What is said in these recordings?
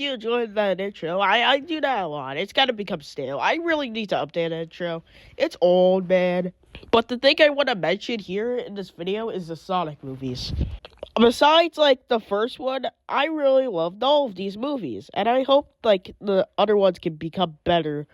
you enjoyed that intro. I do that a lot. It's got to become stale. I really need to update the intro. It's old, man. But the thing I want to mention here in this video is the Sonic movies. Besides, like, the first one, I really loved all of these movies. And I hope, like, the other ones can become better.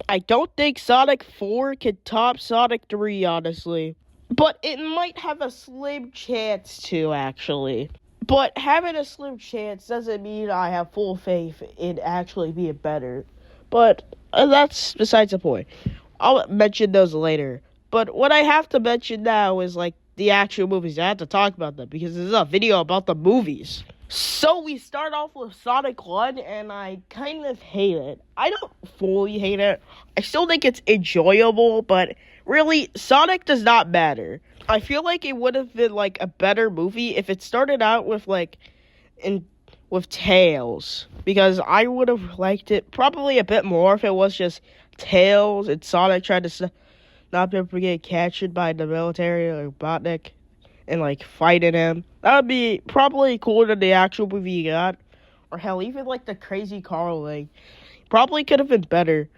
I don't think Sonic 4 can top Sonic 3, honestly. But it might have a slim chance to, actually. But having a slim chance doesn't mean I have full faith in actually being better. But that's besides the point. I'll mention those later. But what I have to mention now is, like, the actual movies. I have to talk about them because this is a video about the movies. So we start off with Sonic 1, and I kind of hate it. I don't fully hate it. I still think it's enjoyable, but really, Sonic does not matter. I feel like it would have been, like, a better movie if it started out with, like, with Tails. Because I would have liked it probably a bit more if it was just Tails and Sonic trying to stop him from getting captured by the military or Robotnik and, like, fighting him. That would be probably cooler than the actual movie you got. Or hell, even, like, the Crazy Carl thing. Probably could have been better.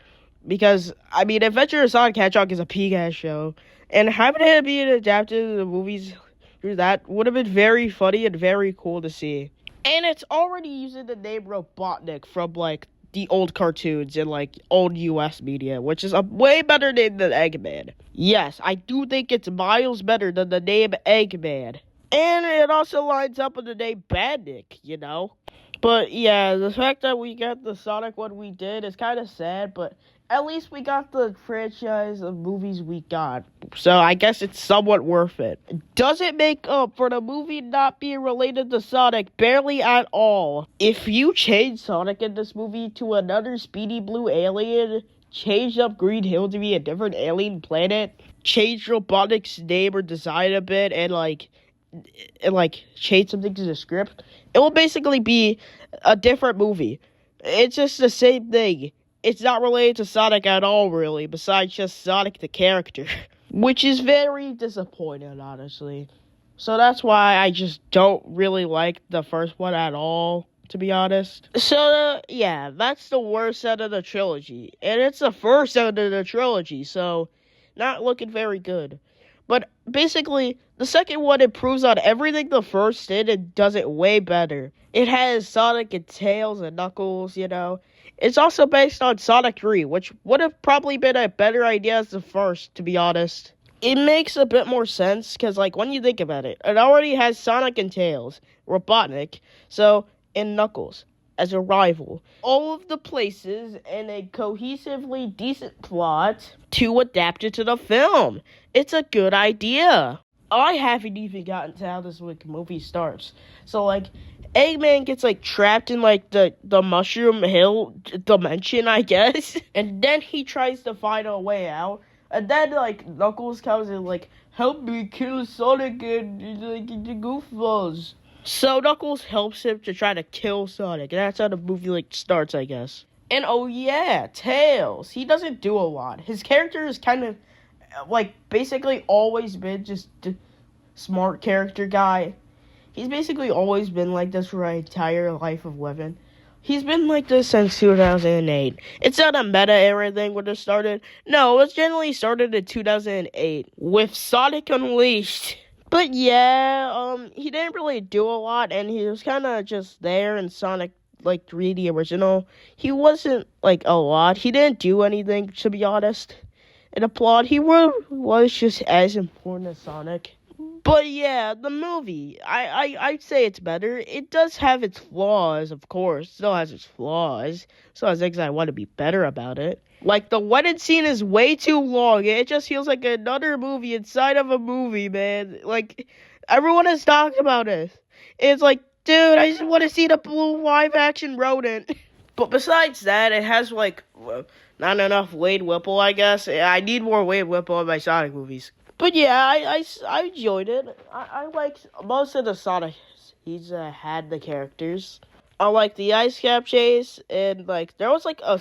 Because, I mean, Adventure of Sonic Hedgehog is a peak-ass show. And having it be adapted to the movies through that would have been very funny and very cool to see. And it's already using the name Robotnik from, like, the old cartoons and, like, old US media, which is a way better name than Eggman. Yes, I do think it's miles better than the name Eggman. And it also lines up with the name Bandit, you know? But, yeah, the fact that we got the Sonic one we did is kind of sad, but at least we got the franchise of movies we got. So I guess it's somewhat worth it. Does it make up for the movie not being related to Sonic? Barely at all. If you change Sonic in this movie to another speedy blue alien, change up Green Hill to be a different alien planet, change Robotnik's name or design a bit, and change something to the script, it will basically be a different movie. It's just the same thing. It's not related to Sonic at all, really, besides just Sonic the character. Which is very disappointing, honestly. So that's why I just don't really like the first one at all, to be honest. So, yeah, that's the worst out of the trilogy. And it's the first out of the trilogy, so not looking very good. But basically, the second one improves on everything the first did and does it way better. It has Sonic and Tails and Knuckles, you know. It's also based on Sonic 3, which would have probably been a better idea as the first, to be honest. It makes a bit more sense, because, like, when you think about it, it already has Sonic and Tails, Robotnik, and Knuckles as a rival. All of the places and a cohesively decent plot to adapt it to the film. It's a good idea. I haven't even gotten to how this movie starts. So, like, Eggman gets, like, trapped in, like, the Mushroom Hill dimension, I guess. And then he tries to find a way out. And then, like, Knuckles comes and, like, help me kill Sonic and, like, the goofballs. So Knuckles helps him to try to kill Sonic. And that's how the movie, like, starts, I guess. And, oh yeah, Tails. He doesn't do a lot. His character is kind of, like, basically always been just a smart character guy. He's basically always been like this for my entire life of living. He's been like this since 2008. It's not a meta era thing when it started. No, it generally started in 2008 with Sonic Unleashed. But yeah, he didn't really do a lot, and he was kind of just there in Sonic, like, 3D original. He wasn't, like, a lot. He didn't do anything, to be honest. In the plot, he was just as important as Sonic. But yeah, the movie, I'd say it's better. It does have its flaws, of course. It still has its flaws. Still has things I want to be better about it. Like, the wedding scene is way too long. It just feels like another movie inside of a movie, man. Like, everyone has talked about it. It's like, dude, I just want to see the blue live-action rodent. But besides that, it has, like, not enough Wade Whipple, I guess. I need more Wade Whipple in my Sonic movies. But yeah, I enjoyed it. I liked most of the Sonic. He's had the characters. I like the ice cap chase, and, like, there was, like, a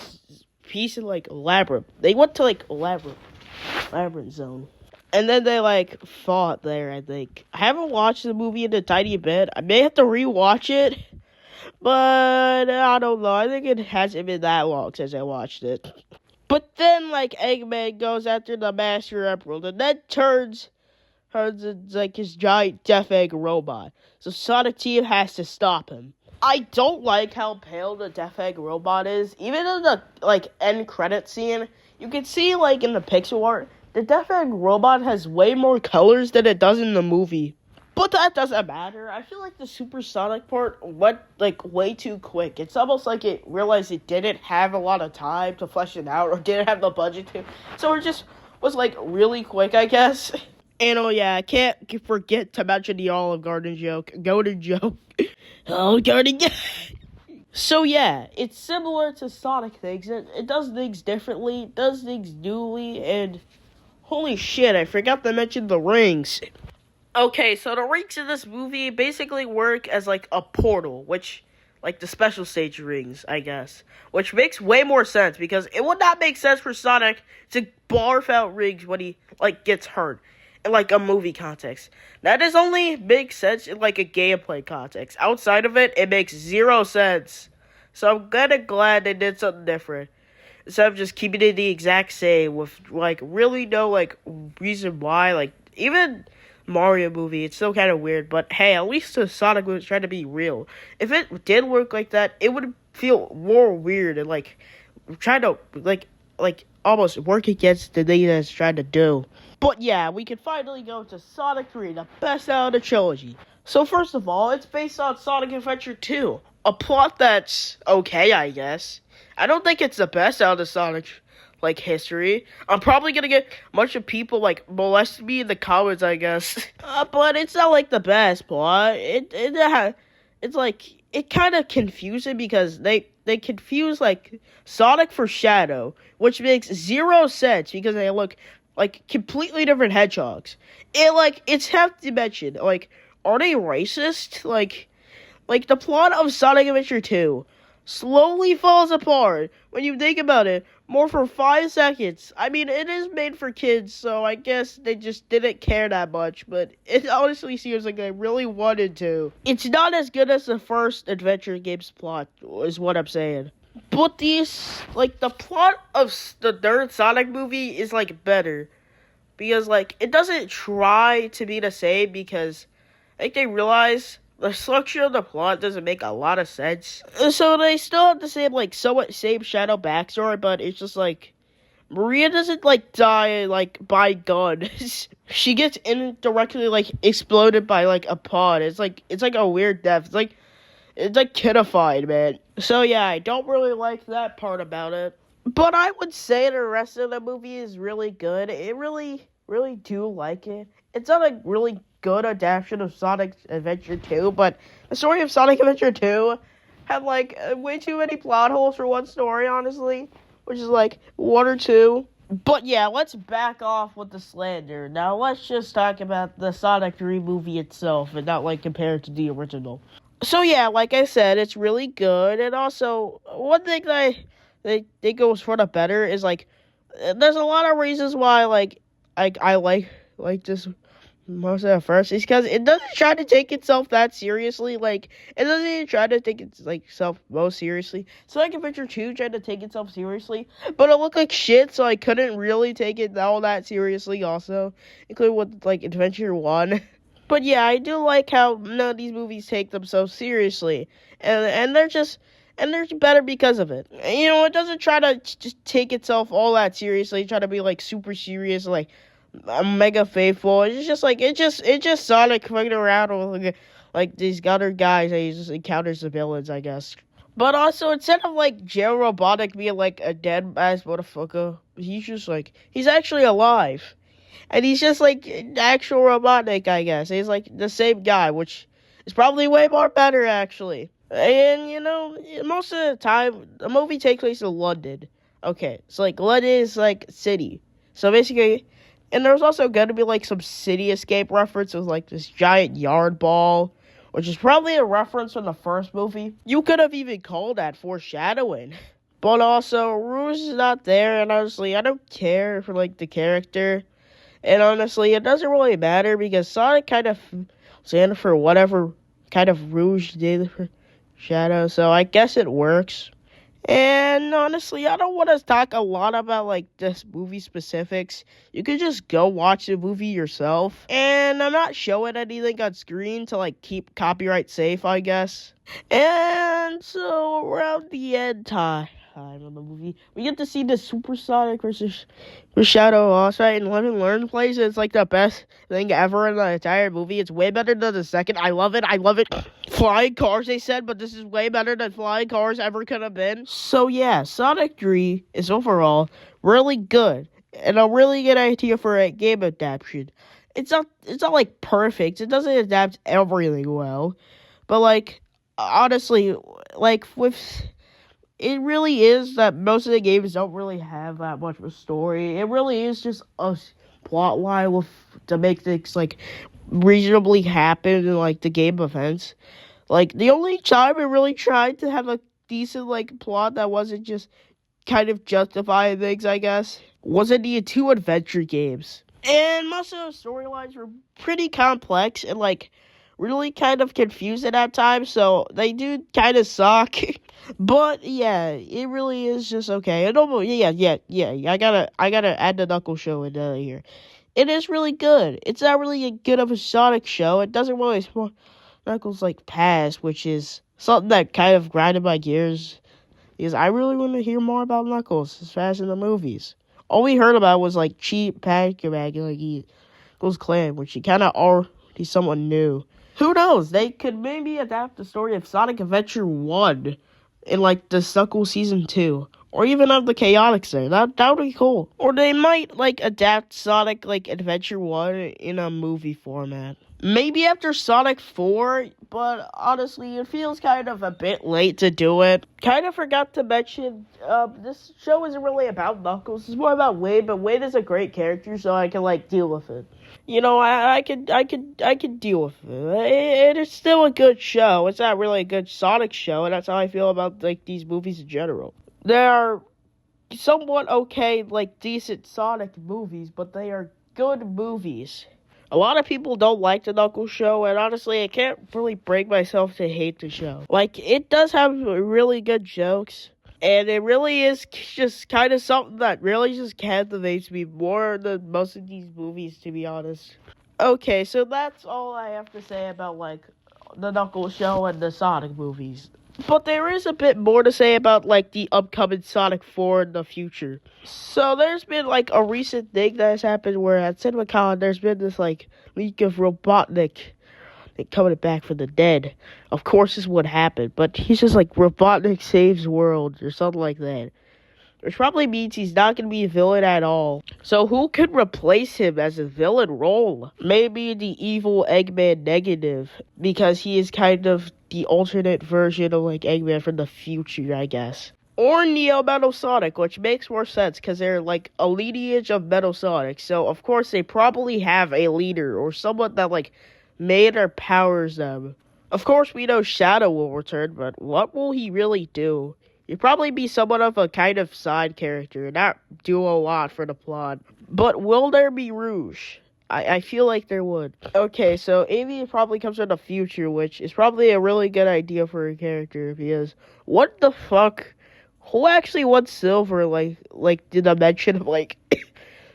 piece in, like, Labyrinth. They went to, like, Labyrinth Zone. And then they, like, fought there, I think. I haven't watched the movie in a tiny bit. I may have to rewatch it. But I don't know. I think it hasn't been that long since I watched it. But then, like, Eggman goes after the Master Emerald, and then turns into, like, his giant Death Egg robot. So Sonic Team has to stop him. I don't like how pale the Death Egg robot is. Even in the, like, end credit scene, you can see, like, in the pixel art, the Death Egg robot has way more colors than it does in the movie. But that doesn't matter. I feel like the supersonic part went, like, way too quick. It's almost like it realized it didn't have a lot of time to flesh it out, or didn't have the budget to. So it just was, like, really quick, I guess. And oh yeah, I can't forget to mention the Olive Garden joke. Golden joke. Olive Garden. So yeah, it's similar to Sonic things. It does things differently, does things newly, and holy shit, I forgot to mention the rings. Okay, so the rings in this movie basically work as like a portal, which, like the special stage rings, I guess. Which makes way more sense, because it would not make sense for Sonic to barf out rings when he, like, gets hurt. In, like, a movie context. That is only makes sense in, like, a gameplay context. Outside of it, it makes zero sense. So I'm kinda glad they did something different. Instead of just keeping it the exact same with, like, really no, like, reason why. Like, even Mario movie, it's still kind of weird. But hey, at least the Sonic was trying to be real. If it did work like that, it would feel more weird and, like, trying to, like almost work against the thing that it's trying to do. But yeah, we can finally go to Sonic 3, the best out of the trilogy. So first of all, it's based on Sonic Adventure 2. A plot that's okay, I guess. I don't think it's the best out of Sonic, like, history. I'm probably gonna get a bunch of people, like, molest me in the comments, I guess. But it's not, like, the best plot. It's like, it kind of confusing because they confuse, like, Sonic for Shadow, which makes zero sense because they look like completely different hedgehogs. It's half dimension. Like, are they racist? Like the plot of Sonic Adventure 2 slowly falls apart when you think about it more for 5 seconds. I mean, it is made for kids, so I guess they just didn't care that much, but it honestly seems like they really wanted to. It's not as good as the first adventure game's plot, is what I'm saying. But the plot of the third Sonic movie is, like, better. Because, like, it doesn't try to be the same, because I think they realize the structure of the plot doesn't make a lot of sense. So they still have the same, like, somewhat same Shadow backstory, but it's just, like, Maria doesn't, like, die, like, by gun. She gets indirectly, like, exploded by, like, a pod. It's like a weird death. It's like kidified, man. So yeah, I don't really like that part about it. But I would say the rest of the movie is really good. It really do like it. It's not a really good adaptation of Sonic Adventure 2, but the story of Sonic Adventure 2 had, like, way too many plot holes for one story, honestly. Which is, like, 1 or 2. But yeah, let's back off with the slander. Now let's just talk about the Sonic 3 movie itself and not, like, compare it to the original. So yeah, like I said, it's really good. And also, one thing that I think goes for the better is, like, there's a lot of reasons why, like, I like this most at first. It's because it doesn't try to take itself that seriously. Like, it doesn't even try to take itself most seriously. Sonic Adventure 2 tried to take itself seriously, but it looked like shit, so I couldn't really take it all that seriously also, including with, like, Adventure 1. But yeah, I do like how none of these movies take themselves seriously, and they're better because of it. You know, it doesn't try to just take itself all that seriously, try to be, like, super serious, like, mega faithful. It's just Sonic fucking around with, like, these other guys that he just encounters the villains, I guess. But also, instead of, like, Joe Robotic being, like, a dead ass motherfucker, he's actually alive. And he's just, like, actual Robotnik, I guess. He's, like, the same guy, which is probably way more better, actually. And, you know, most of the time, the movie takes place in London. Okay, so, like, London is, like, city. So, basically, and there's also going to be, like, some City Escape reference with, like, this giant yard ball, which is probably a reference from the first movie. You could have even called that foreshadowing. But also, Rouge is not there, and honestly, I don't care for, like, the character. And honestly, it doesn't really matter because Sonic kind of stand for whatever kind of Rouge did for Shadow, so I guess it works. And honestly, I don't want to talk a lot about like this movie specifics. You could just go watch the movie yourself. And I'm not showing anything on screen to like keep copyright safe, I guess. And so around the end time of the movie, we get to see the Supersonic versus Shadow Lost, right? And Lemon Learn plays. It's like the best thing ever in the entire movie. It's way better than the second. I love it. Flying cars, they said, but this is way better than flying cars ever could have been. So yeah, Sonic 3 is overall really good and a really good idea for a game adaptation. It's not like perfect. It doesn't adapt everything well, but like honestly, like with it really is that most of the games don't really have that much of a story. It really is just a plot line to make things like reasonably happen in like the game events. Like the only time it really tried to have a decent like plot that wasn't just kind of justifying things, I guess, was in the two adventure games. And most of the storylines were pretty complex and like really kind of confusing at times, so they do kind of suck. But yeah, it really is just okay. And I gotta add the Knuckles show in here. It is really good. It's not really a good of a Sonic show. It doesn't really spoil Knuckles like past, which is something that kind of grinded my gears. Because I really want to hear more about Knuckles as fast in the movies. All we heard about was like cheap Pac-Man, like Knuckles Clan, which he kind of already someone new. Who knows? They could maybe adapt the story of Sonic Adventure 1 in like the Knuckles Season 2. Or even of the Chaotix there. That would be cool. Or they might like adapt Sonic like Adventure 1 in a movie format. Maybe after Sonic 4, but honestly, it feels kind of a bit late to do it. Kind of forgot to mention, this show isn't really about Knuckles. It's more about Wade, but Wade is a great character, so I can like deal with it. You know, I could deal with it. It is still a good show. It's not really a good Sonic show, and that's how I feel about like these movies in general. They are somewhat okay, like decent Sonic movies, but they are good movies. A lot of people don't like the Knuckles show, and honestly, I can't really bring myself to hate the show. Like, it does have really good jokes, and it really is just kind of something that really just captivates me more than most of these movies, to be honest. Okay, so that's all I have to say about, like, the Knuckles show and the Sonic movies. But there is a bit more to say about, like, the upcoming Sonic 4 in the future. So there's been, like, a recent thing that has happened where at CinemaCon there's been this, like, leak of Robotnik coming back from the dead. Of course this would happen, but he's just like, Robotnik saves world, or something like that. Which probably means he's not going to be a villain at all. So who could replace him as a villain role? Maybe the evil Eggman Negative, because he is kind of the alternate version of like Eggman from the future, I guess. Or Neo Metal Sonic, which makes more sense because they're like a lineage of Metal Sonic. So of course they probably have a leader or someone that like made or powers them. Of course we know Shadow will return, but what will he really do? He'd probably be somewhat of a kind of side character, not do a lot for the plot. But will there be Rouge? I feel like there would. Okay, so Amy probably comes from the future, which is probably a really good idea for a character, because what the fuck? Who actually wants Silver, like did I mention, like,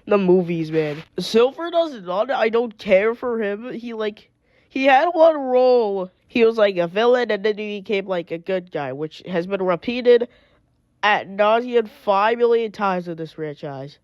the movies, man? Silver does not, I don't care for him. He had one role. He was like a villain, and then he became like a good guy, which has been repeated ad nauseam 5 million times in this franchise.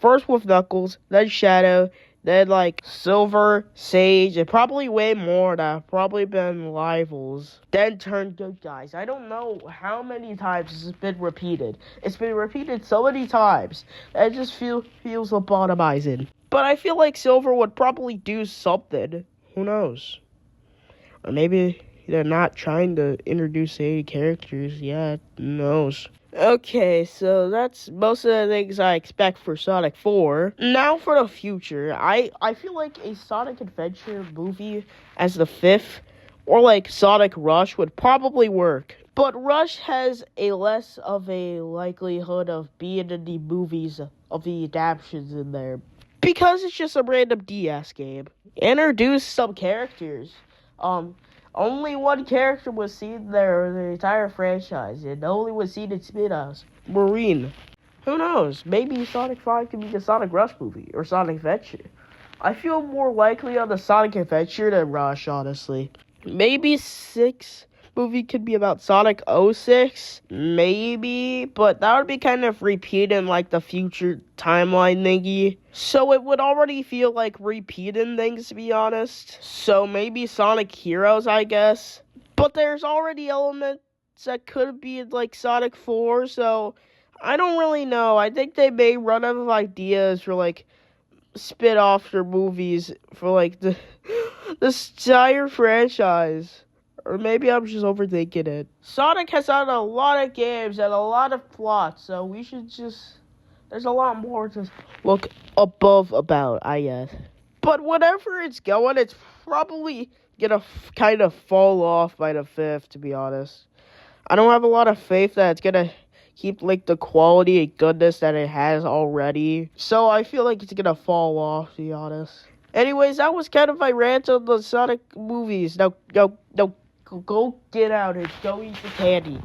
First with Knuckles, then Shadow, then like Silver, Sage, and probably way more that have probably been rivals, then turned good guys. I don't know how many times this has been repeated. It's been repeated so many times that it just feels lobotomizing. But I feel like Silver would probably do something. Who knows? Or maybe they're not trying to introduce any characters yet. Who knows? Okay, so that's most of the things I expect for Sonic 4. Now for the future. I feel like a Sonic Adventure movie as the fifth, or like Sonic Rush, would probably work. But Rush has a less of a likelihood of being in the movies of the adaptations in there, because it's just a random DS game. Introduce some characters. Only one character was seen there in the entire franchise, and only was seen in spin-offs. Marine. Who knows? Maybe Sonic 5 could be the Sonic Rush movie, or Sonic Adventure. I feel more likely on the Sonic Adventure than Rush, honestly. Maybe 6 movie could be about Sonic 06, maybe, but that would be kind of repeating like the future timeline thingy. So it would already feel like repeating things, to be honest. So maybe Sonic Heroes, I guess. But there's already elements that could be like Sonic 4, so I don't really know. I think they may run out of ideas for like spin-offs or movies for like the entire franchise. Or maybe I'm just overthinking it. Sonic has had a lot of games and a lot of plots, so we should just... There's a lot more to look above about, I guess. But whatever it's going, it's probably gonna kind of fall off by the 5th, to be honest. I don't have a lot of faith that it's gonna keep like the quality and goodness that it has already. So I feel like it's gonna fall off, to be honest. Anyways, that was kind of my rant on the Sonic movies. Now, go get out and go eat the candy.